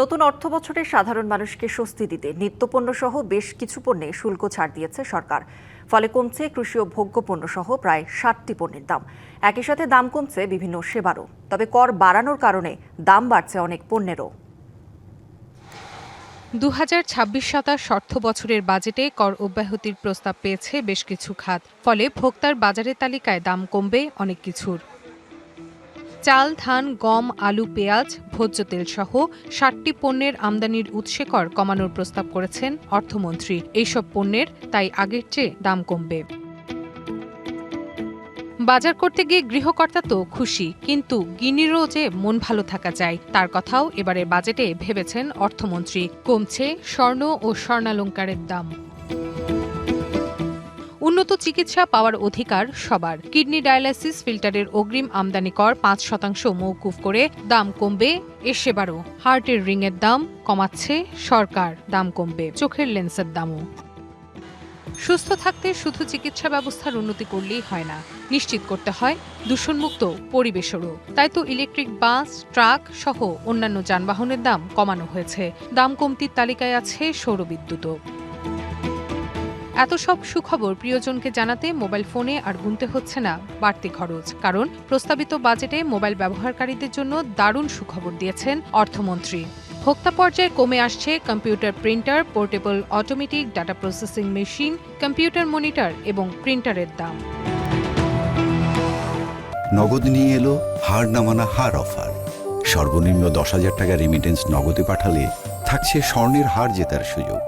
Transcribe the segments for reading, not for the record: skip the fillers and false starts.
নতুন অর্থবছরে সাধারণ মানুষকে স্বস্তি দিতে নিত্যপণ্যসহ বেশ কিছু পণ্যে শুল্ক ছাড় দিয়েছে সরকার। ফলে কমছে কৃষি ও ভোগ্যপণ্যসহ প্রায় ৬০টি পণ্যের দাম। একই সাথে দাম কমছে বিভিন্ন সেবারও। তবে কর বাড়ানোর কারণে দাম বাড়ছে অনেক পণ্যেরও। ২০২৬-২৭ অর্থবছরের বাজেটে কর অব্যাহতির প্রস্তাব পেয়েছে বেশ কিছু খাত। ফলে ভোক্তার বাজারের তালিকায় দাম কমবে অনেক কিছুর। চাল, ধান, গম, আলু, পেঁয়াজ, ভোজ্য তেলসহ ৬০টি পণ্যের আমদানির উৎসে কর কমানোর প্রস্তাব করেছেন অর্থমন্ত্রী। এইসব পণ্যের তাই আগের চেয়ে দাম কমবে। বাজার করতে গিয়ে গৃহকর্তা তো খুশি, কিন্তু গিন্নিরও যে মন ভালো থাকা চাই, তার কথাও এবারের বাজেটে ভেবেছেন অর্থমন্ত্রী। কমছে স্বর্ণ ও স্বর্ণালংকারের দাম। উন্নত চিকিৎসা পাওয়ার অধিকার সবার। কিডনি ডায়ালাইসিস ফিল্টারের অগ্রিম আমদানি কর ৫% মওকুফ করে দাম কমবে এ সেবারও। হার্টের রিংয়ের দাম কমাচ্ছে সরকার, দাম কমবে চোখের লেন্সের দামও। সুস্থ থাকতে শুধু চিকিৎসা ব্যবস্থার উন্নতি করলেই হয় না, নিশ্চিত করতে হয় দূষণমুক্ত পরিবেশেরও। তাই তো ইলেকট্রিক বাস, ট্রাক সহ অন্যান্য যানবাহনের দাম কমানো হয়েছে। দাম কমতির তালিকায় আছে সৌরবিদ্যুৎও। এত সব সুখবর প্রিয়জনকে জানাতে মোবাইল ফোনে আর গুনতে হচ্ছে না বাড়তি খরচ। কারণ প্রস্তাবিত বাজেটে মোবাইল ব্যবহারকারীদের জন্য দারুণ সুখবর দিয়েছেন অর্থমন্ত্রী। ভোক্তা পর্যায়ে কমে আসছে computer printer, portable automatic data processing machine, computer monitor এবং প্রিন্টারের দাম। নগদ নিয়ে এলো হার না মানা হার অফার। সর্বনিম্ন ১০,০০০ টাকা রেমিটেন্স নগদে পাঠালে থাকছে স্বর্ণের হার জেতার সুযোগ।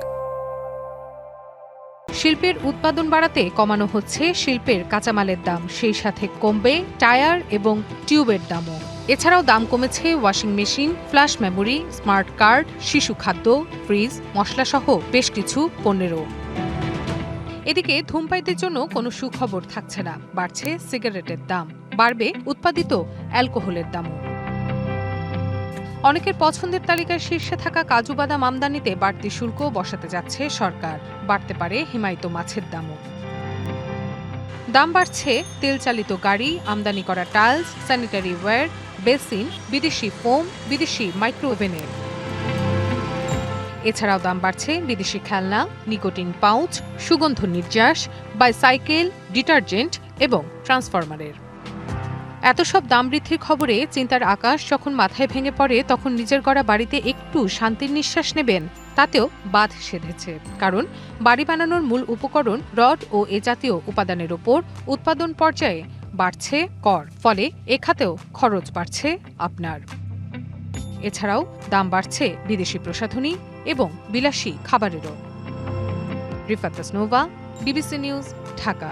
শিল্পের উৎপাদন বাড়াতে কমানো হচ্ছে শিল্পের কাঁচামালের দাম, সেই সাথে কমবে টায়ার এবং টিউবের দামও। এছাড়াও দাম কমেছে washing machine, flash memory, smart card, শিশু খাদ্য, ফ্রিজ, মশলাসহ বেশ কিছু পণ্যেরও। এদিকে ধূমপায়ীদের জন্য কোনো সুখবর থাকছে না, বাড়ছে সিগারেটের দাম, বাড়বে উৎপাদিত অ্যালকোহলের দামও। অনেকের পছন্দের তালিকায় শীর্ষে থাকা কাজু বাদাম আমদানিতে বাড়তি শুল্ক বসাতে যাচ্ছে সরকার। বাড়তে পারে হিমায়িত মাছের দামও। দাম বাড়ছে তেল চালিত গাড়ি, আমদানি করা টাইলস, স্যানিটারি ওয়্যার, বেসিন, বিদেশি ফোম, বিদেশি মাইক্রোওভেনের। এছাড়াও দাম বাড়ছে বিদেশি খেলনা, নিকোটিন পাউচ, সুগন্ধ নির্যাস, বাইসাইকেল, ডিটারজেন্ট এবং ট্রান্সফরমারের। এত সব দাম বৃদ্ধির খবরে চিন্তার আকাশ যখন মাথায় ভেঙে পড়ে, তখন নিজের গড়া বাড়িতে একটু শান্তির নিঃশ্বাস নেবেন তাতেও বাধ সেধেছে। কারণ বাড়ি বানানোর মূল উপকরণ রড ও এ জাতীয় উপাদানের ওপর উৎপাদন পর্যায়ে বাড়ছে কর, ফলে এ খাতেও খরচ বাড়ছে আপনার। এছাড়াও দাম বাড়ছে বিদেশি প্রসাধনী এবং বিলাসী খাবারেরও। Rifat Tasnova, BBC news, Dhaka.